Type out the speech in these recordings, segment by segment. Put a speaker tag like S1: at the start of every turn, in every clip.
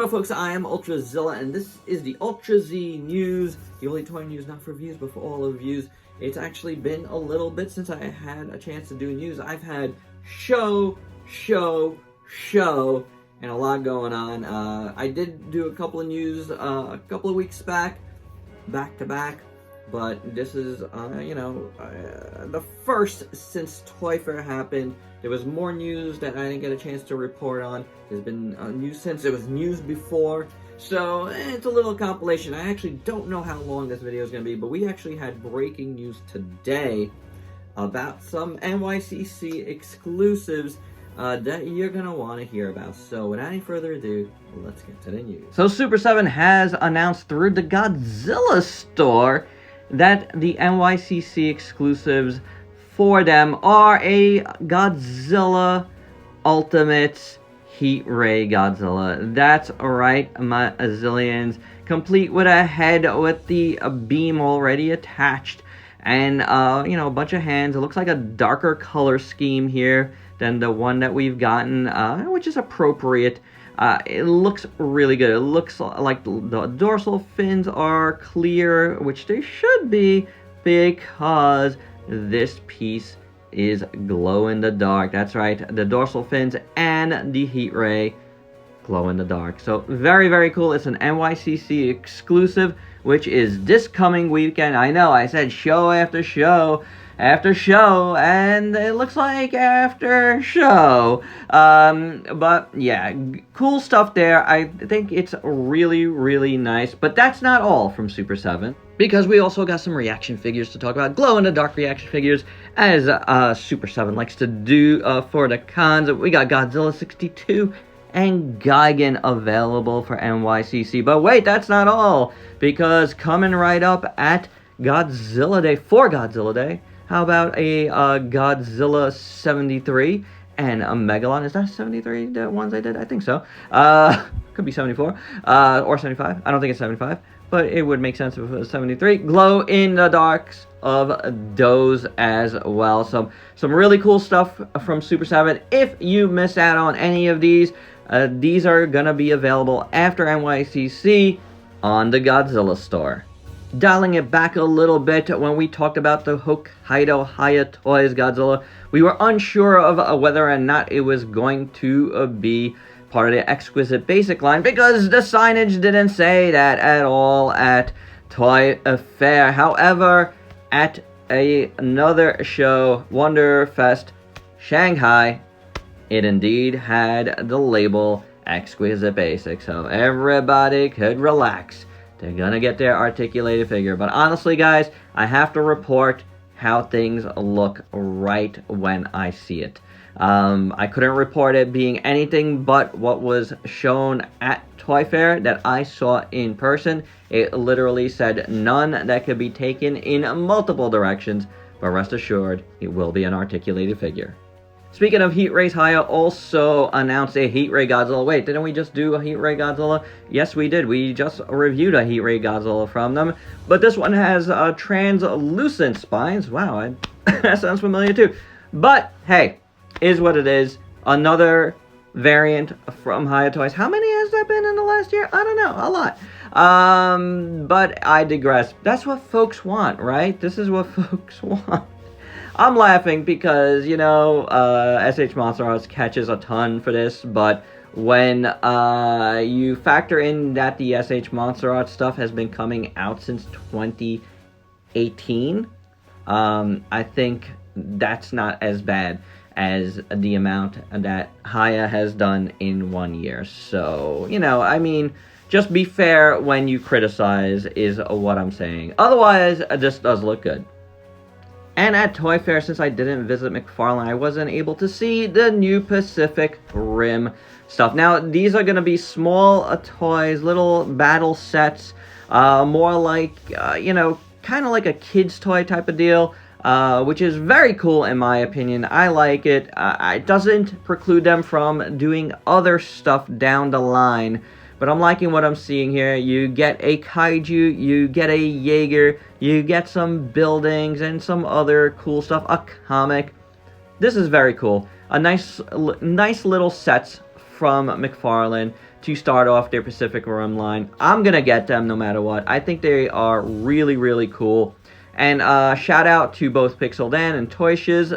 S1: folks, I am Ultrazilla, and this is the Ultra Z News, the only toy news not for views, but for all of views. It's actually been a little bit since I had a chance to do news. I've had show, and a lot going on. I did do a couple of news a couple of weeks back to back, but this is, the first since Toy Fair happened. There was more news that I didn't get a chance to report on. There's been news since. There was news before. So, it's a little compilation. I actually don't know how long this video is going to be, but we actually had breaking news today about some NYCC exclusives that you're going to want to hear about. So, without any further ado, let's get to the news. So, Super7 has announced through the Godzilla store that the NYCC exclusives for them are a Godzilla Ultimate Heat Ray Godzilla. That's right, my Azillions. Complete with a head with the beam already attached. And, a bunch of hands. It looks like a darker color scheme here than the one that we've gotten, which is appropriate. It looks really good. It looks like the dorsal fins are clear, which they should be, because this piece is glow in the dark. That's right, the dorsal fins and the heat ray glow in the dark. So very, very cool. It's an NYCC exclusive, which is this coming weekend. I know I said show after show after show, and it looks like after show. But yeah, cool stuff there. I think it's really, really nice. But that's not all from Super7, because we also got some reaction figures to talk about. Glow-in-the-dark reaction figures, as Super7 likes to do for the cons. We got Godzilla 62 and Gigan available for NYCC. But wait, that's not all, because coming right up at Godzilla Day, for Godzilla Day, how about a Godzilla 73 and a Megalon? Is that 73, the ones I did? I think so. Could be 74 or 75. I don't think it's 75, but it would make sense if it was 73. Glow in the darks of those as well. Some really cool stuff from Super7. If you miss out on any of these are gonna be available after NYCC on the Godzilla store. Dialing it back a little bit, when we talked about the Hokkaido Hiya Toys Godzilla, we were unsure of whether or not it was going to be part of the Exquisite Basic line, because the signage didn't say that at all at Toy Fair. However, at another show, Wonderfest Shanghai, it indeed had the label Exquisite Basic, so everybody could relax. They're gonna get their articulated figure. But honestly, guys, I have to report how things look right when I see it. I couldn't report it being anything but what was shown at Toy Fair that I saw in person. It literally said none that could be taken in multiple directions, but rest assured, it will be an articulated figure. Speaking of Heat Rays, Hiya also announced a Heat Ray Godzilla. Wait, didn't we just do a Heat Ray Godzilla? Yes, we did. We just reviewed a Heat Ray Godzilla from them. But this one has translucent spines. Wow, that sounds familiar too. But, hey, is what it is. Another variant from Hiya Toys. How many has that been in the last year? I don't know. A lot. But I digress. That's what folks want, right? This is what folks want. I'm laughing because, SH Monster Arts catches a ton for this, but when you factor in that the SH Monster Arts stuff has been coming out since 2018, I think that's not as bad as the amount that Hiya has done in 1 year. So, just be fair when you criticize is what I'm saying. Otherwise, this does look good. And at Toy Fair, since I didn't visit McFarlane, I wasn't able to see the new Pacific Rim stuff. Now, these are going to be small toys, little battle sets, more like, kind of like a kid's toy type of deal, which is very cool in my opinion. I like it. It doesn't preclude them from doing other stuff down the line. But I'm liking what I'm seeing here. You get a kaiju, you get a Jaeger, you get some buildings and some other cool stuff, a comic. This is very cool. A nice little sets from McFarlane. to start off their Pacific Rim line. I'm gonna get them no matter what. I think they are really, really cool. And shout out to both Pixel Dan and Toyshiz,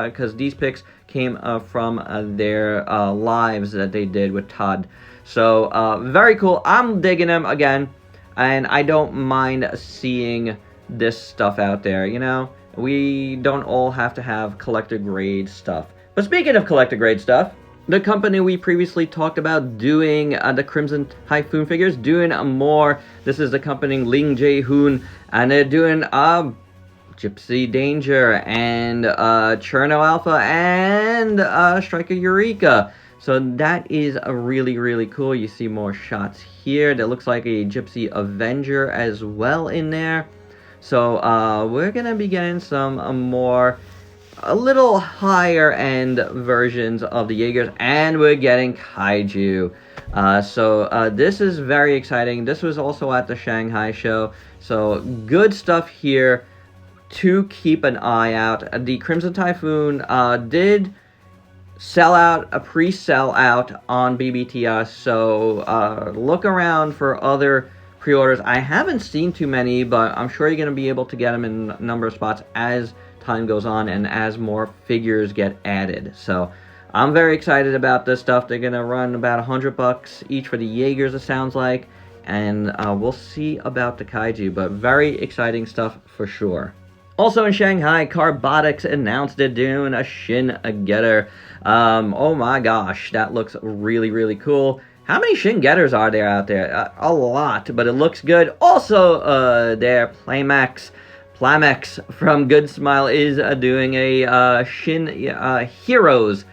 S1: because these pics came from their lives that they did with Todd. So very cool. I'm digging them again, and I don't mind seeing this stuff out there. You know, we don't all have to have collector grade stuff. But speaking of collector grade stuff, the company we previously talked about doing the Crimson Typhoon figures, doing more. This is the company Ling Jae-hoon, and they're doing Gypsy Danger and Cherno Alpha and Striker Eureka. So that is really, really cool. You see more shots here. That looks like a Gypsy Avenger as well in there. So we're gonna be getting some more, a little higher end versions of the Jaegers, and we're getting Kaiju. So this is very exciting. This was also at the Shanghai show. So good stuff here to keep an eye out. The Crimson Typhoon did sell out, a pre-sell out on BBTS, so look around for other pre-orders. I haven't seen too many, but I'm sure you're going to be able to get them in a number of spots as time goes on and as more figures get added. So I'm very excited about this stuff. They're going to run about $100 each for the Jaegers, it sounds like, and we'll see about the Kaiju, but very exciting stuff for sure. Also in Shanghai, Carbotics announced they're doing a Shin Getter. Oh my gosh, that looks really, really cool. How many Shin Getters are there out there? A lot, but it looks good. Also, their Plamex from Good Smile is doing a Shin Heroes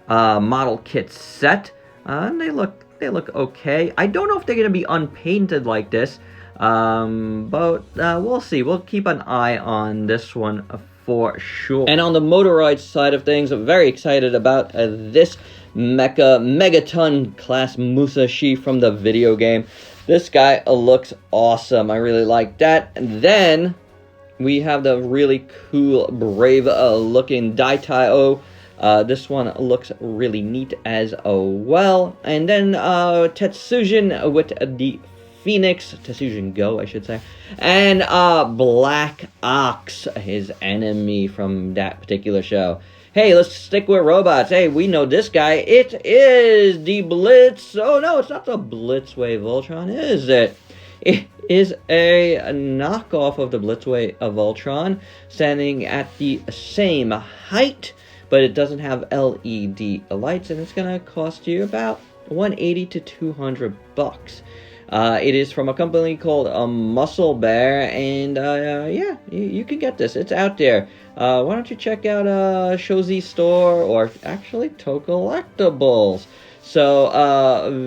S1: model kit set. And they look okay. I don't know if they're gonna be unpainted like this. But we'll see. We'll keep an eye on this one for sure. And on the Motoroid side of things, I'm very excited about this Mecha Megaton class Musashi from the video game. This guy looks awesome. I really like that. And then we have the really cool, brave looking Daitao. This one looks really neat as well. And then Tetsujin with the Phoenix, Tetsujin Go, I should say, and Black Ox, his enemy from that particular show. Hey, let's stick with robots. Hey, we know this guy. It is the Blitz. Oh no, it's not the Blitzwave Voltron, is it? It is a knockoff of the Blitzwave Voltron, standing at the same height, but it doesn't have LED lights, and it's gonna cost you about $180 to $200. It is from a company called Muscle Bear, and yeah, you can get this. It's out there. Why don't you check out Shozi Store, or actually Collectibles. So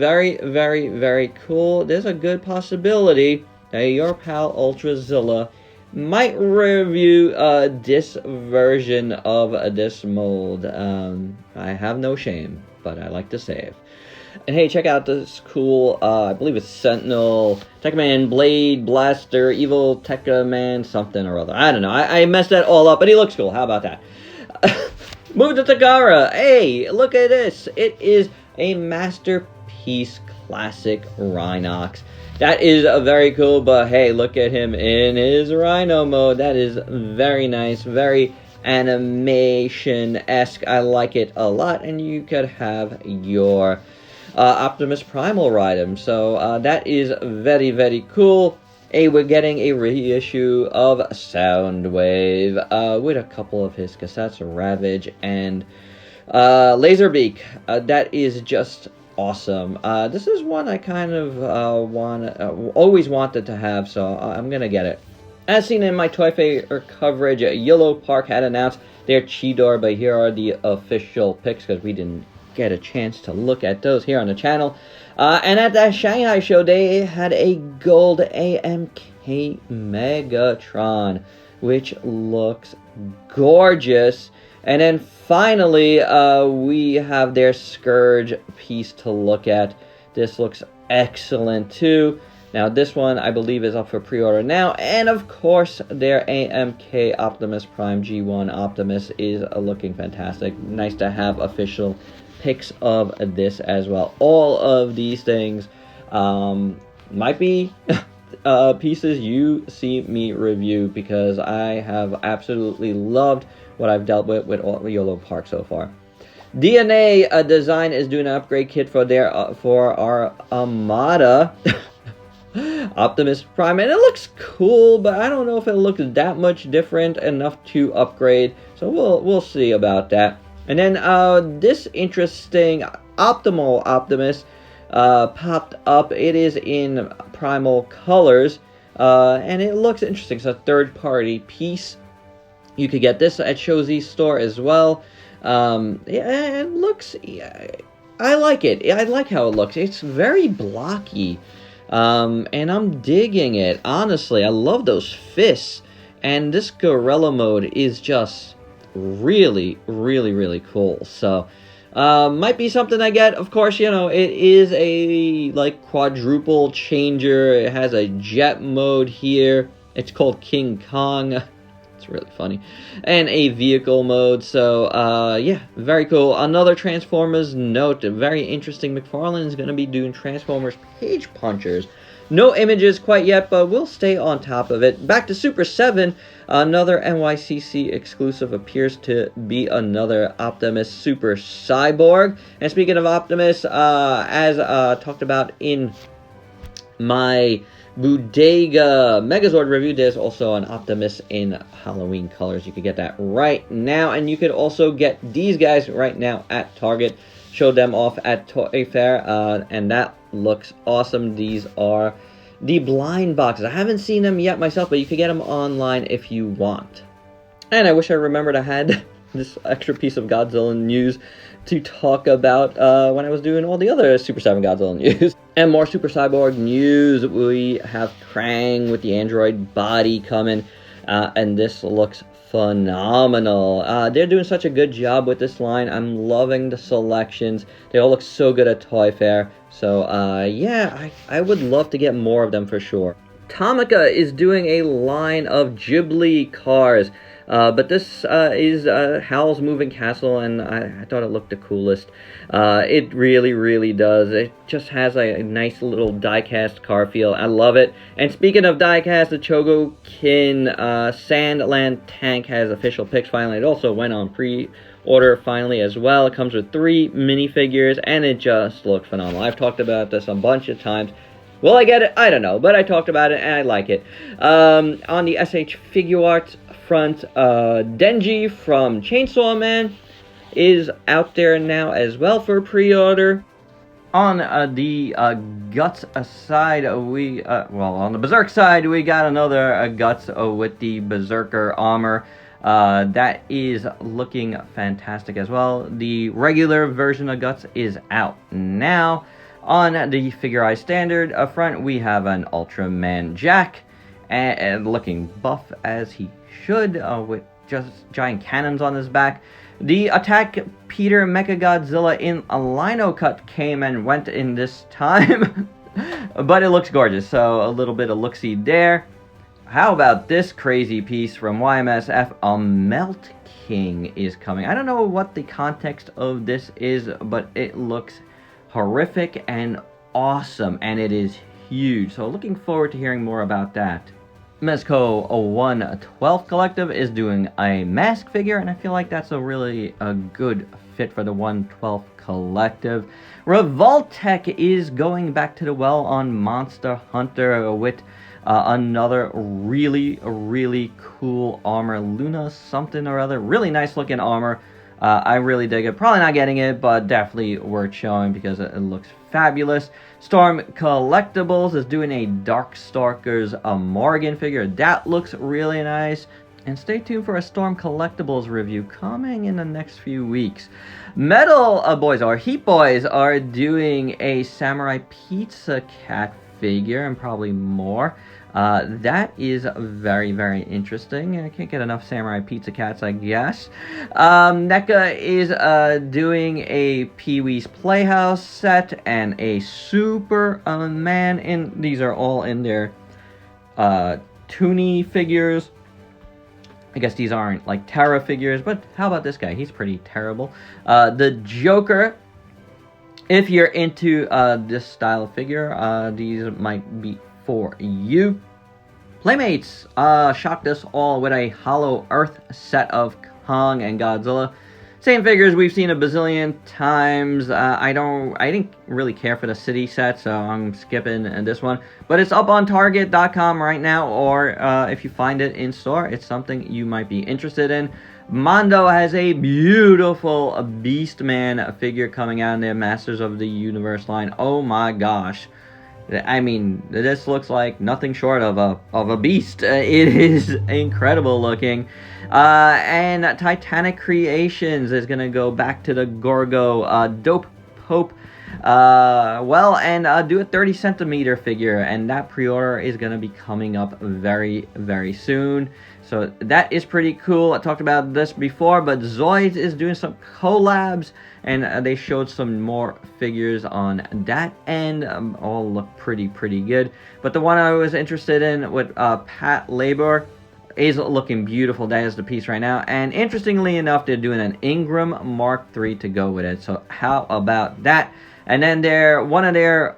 S1: very, very, very cool. There's a good possibility that your pal Ultrazilla might review this version of this mold. I have no shame, but I like to save. And hey, check out this cool, I believe it's Sentinel, Tekkaman, Blade, Blaster, Evil Tekkaman, something or other. I don't know. I messed that all up, but he looks cool. How about that? Move to Tagara. Hey, look at this. It is a Masterpiece Classic Rhinox. That is very cool, but hey, look at him in his Rhino mode. That is very nice, very animation-esque. I like it a lot, and you could have your Optimus Primal ride him. So that is very, very cool. Hey, we're getting a reissue of Soundwave with a couple of his cassettes, Ravage and Laserbeak. That is just awesome. This is one I kind of always wanted to have, so I'm gonna get it. As seen in my Toy Fair coverage, Yellow Park had announced their Cheetor, but here are the official pics because we didn't get a chance to look at those here on the channel. And at the Shanghai show, they had a gold AMK Megatron, which looks gorgeous. And then finally, we have their Scourge piece to look at. This looks excellent too. Now, this one, I believe, is up for pre-order now. And, of course, their AMK Optimus Prime G1 Optimus is looking fantastic. Nice to have official pics of this as well. All of these things might be pieces you see me review, because I have absolutely loved what I've dealt with YOLO Park so far. DNA Design is doing an upgrade kit for our Armada Optimus Prime, and it looks cool, but I don't know if it looks that much different enough to upgrade, so we'll see about that. And then this interesting Optimal Optimus popped up. It is in primal colors, and it looks interesting. It's a third-party piece. You could get this at Shozi's store as well. Yeah, it looks... Yeah, I like it. I like how it looks. It's very blocky, and I'm digging it. Honestly, I love those fists, and this gorilla mode is just really, really, really cool. So, might be something I get. Of course, you know, it is a, like, quadruple changer. It has a jet mode here. It's called King Kong. It's really funny. And a vehicle mode. So, yeah, very cool. Another Transformers note. Very interesting. McFarlane is going to be doing Transformers Page Punchers. No images quite yet, but we'll stay on top of it. Back to Super 7. Another NYCC exclusive appears to be another Optimus Super Cyborg. And speaking of Optimus, as talked about in my Bodega Megazord review, there's also an Optimus in Halloween colors. You could get that right now, and you could also get these guys right now at Target. Showed them off at Toy Fair, and that looks awesome. These are the blind boxes. I haven't seen them yet myself, but you could get them online if you want. And I wish I remembered I had this extra piece of Godzilla news to talk about when I was doing all the other Super 7 Godzilla news. And more Super Cyborg news. We have Krang with the android body coming, and this looks phenomenal. They're doing such a good job with this line. I'm loving the selections. They all look so good at Toy Fair. So, yeah, I would love to get more of them for sure. Tomica is doing a line of Ghibli cars. But this is Howl's Moving Castle, and I thought it looked the coolest. It really, really does. It just has a nice little diecast car feel. I love it. And speaking of diecast, the Chogokin Sandland tank has official pics finally. It also went on pre-order finally as well. It comes with 3 minifigures, and it just looks phenomenal. I've talked about this a bunch of times. Will I get it? I don't know, but I talked about it, and I like it. On the SH Figure Arts front, Denji from Chainsaw Man is out there now as well for pre-order. On the Guts side, on the Berserk side, we got another Guts with the Berserker armor. That is looking fantastic as well. The regular version of Guts is out now. On the Figure Eye Standard front, we have an Ultraman Jack, and looking buff as he should, with just giant cannons on his back. The Attack Peter Mecha Godzilla in a lino cut came and went in this time, but it looks gorgeous, so a little bit of look-see there. How about this crazy piece from YMSF? A Melt King is coming. I don't know what the context of this is, but it looks horrific and awesome, and it is huge, so looking forward to hearing more about that. Mezco 112 Collective is doing a mask figure, and I feel like that's a good fit for the 112 Collective. Revoltech is going back to the well on Monster Hunter with another really, really cool armor. Luna something or other. Really nice looking armor. I really dig it. Probably not getting it, but definitely worth showing because it looks fabulous. Storm Collectibles is doing a Darkstalkers Morgan figure. That looks really nice. And stay tuned for a Storm Collectibles review coming in the next few weeks. Metal Boys, or Heat Boys, are doing a Samurai Pizza Cat figure and probably more. That is very, very interesting. I can't get enough Samurai Pizza Cats, I guess. NECA is doing a Pee-wee's Playhouse set and a Superman, and these are all in their Toonie figures. I guess these aren't like Terra figures, but how about this guy? He's pretty terrible. The Joker, if you're into this style of figure, these might be for you. Playmates shocked us all with a Hollow Earth set of Kong and Godzilla. Same figures we've seen a bazillion times. I didn't really care for the city set, so I'm skipping this one. But it's up on Target.com right now, or if you find it in store, it's something you might be interested in. Mondo has a beautiful Beastman figure coming out in their Masters of the Universe line. Oh my gosh. I mean, this looks like nothing short of a beast. It is incredible looking. And Titanic Creations is going to go back to the Gorgo Dope Pope. And do a 30 centimeter figure, and that pre-order is going to be coming up very, very soon. So that is pretty cool. I talked about this before, but Zoids is doing some collabs, and they showed some more figures on that end. All look pretty good. But the one I was interested in with Pat Labor is looking beautiful. That is the piece right now. And interestingly enough, they're doing an Ingram Mark III to go with it. So how about that? And then one of their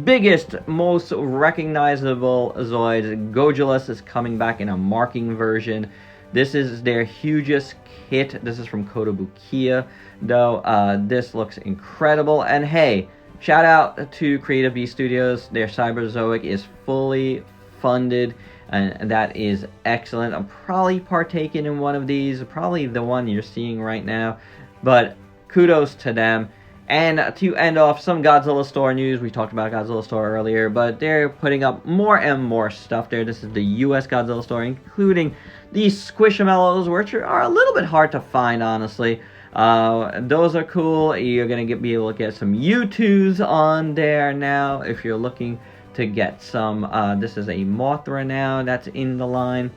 S1: biggest, most recognizable Zoids, Godzilla, is coming back in a marking version. This is their hugest kit. This is from Kotobukiya, though. This looks incredible. And hey, shout out to Creative Beast Studios. Their Cyberzoic is fully funded, and that is excellent. I'm probably partaking in one of these, probably the one you're seeing right now, but kudos to them. And to end off, some Godzilla Store news. We talked about Godzilla Store earlier, but they're putting up more and more stuff there. This is the US Godzilla Store, including these Squishamallows, which are a little bit hard to find, honestly. Those are cool. You're going to be able to get some U2s on there now if you're looking to get some. This is a Mothra now that's in the line.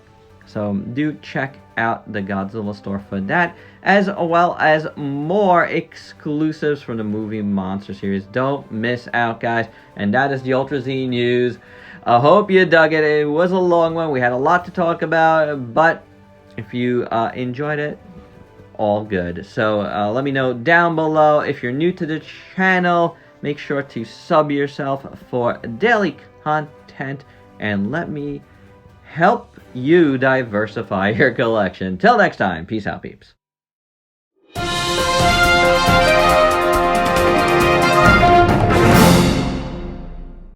S1: So do check out the Godzilla Store for that, as well as more exclusives from the movie Monster series. Don't miss out, guys. And that is the Ultra Z news. I hope you dug it. It was a long one. We had a lot to talk about, but if you enjoyed it, all good. So let me know down below. If you're new to the channel, make sure to sub yourself for daily content, and let me help you diversify your collection. Till next time, peace out, peeps.